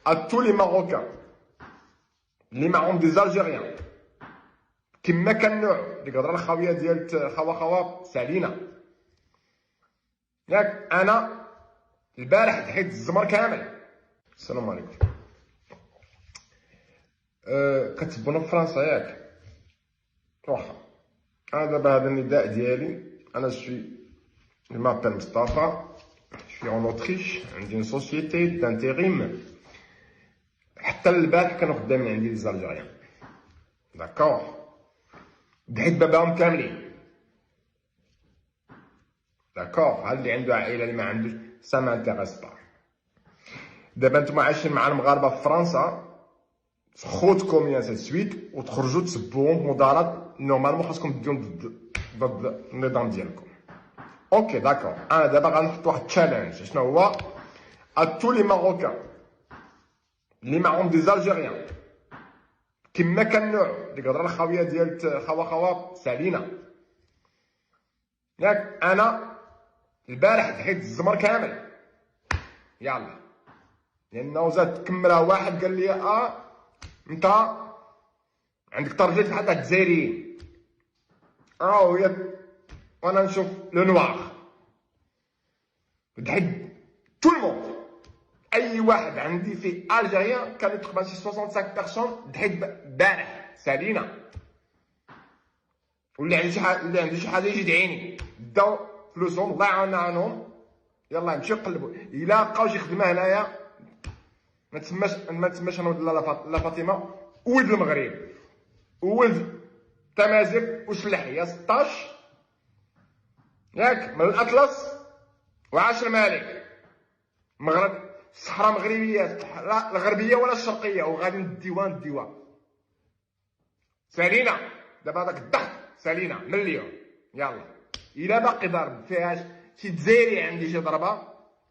à tous les Marocains اللي معهم دي زالجيريان كما كان نوع ديك الهضره الخاويه ديال خوا سالينا ياك. انا البارح دحيت الزمر كامل. السلام عليكم. كتبونا في فرنسا ياك. واخا انا دابا هذا النداء ديالي. انا je m'appelle Mustafa, je suis en Autriche, عندي une société d'intérim. حتى البارح كانوا خدامين عندي لي زالجيريان. داكور. دحيت باباهم كاملين. داكور. هاد اللي عنده عائله اللي ما عندوش سا مانتيريس با. دابا نتوما عايشين مع المغاربه في فرنسا، خوتكم يا سيت سويت وتخرجوا تسبوهم مظاهرات نورمالمون خاصكم ديرهم ضد النظام ديالكم. اوكي داكور. انا دابا غنحط واحد التشالنج. شنو هو؟ ا تو لي ماروكان اللي معهم دي زالجيريان كما كان نوع ديك الهضره الخاويه ديال خوا سالينا ياك. انا البارح دحيت الزمر كامل يلا، لانه زاد تكملها واحد قال لي انت عندك تارجيت بحال تاع الجزائريين. وهي وانا نشوف لو نوار. دحيت تو الموند، اي واحد عندي في الجيريان كانوا تقريبا شي 65 بيرسون. دحيت البارح سالينا. واللي عنده شي حاجه يجي يدعيني داو فلوسهم الله يعاوننا عنهم. يلا نمشيو نقلبوا الا بقاو شي خدمه هنايا. ما تسماش انا ولد لا فاطمه ولد المغرب ولد تمازيغ وسلحيه 16 ياك من الاطلس وعاش الملك. مغرب الصحراء مغربيه، لا الغربيه ولا الشرقيه، وغادي الديوان سالينا. دابا هذاك الضغط سالينا من اليوم. يلا الا باقي ضارب فيها شي جزائري عندي شي ضربه،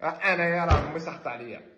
انا يا راه امي سخط عليا.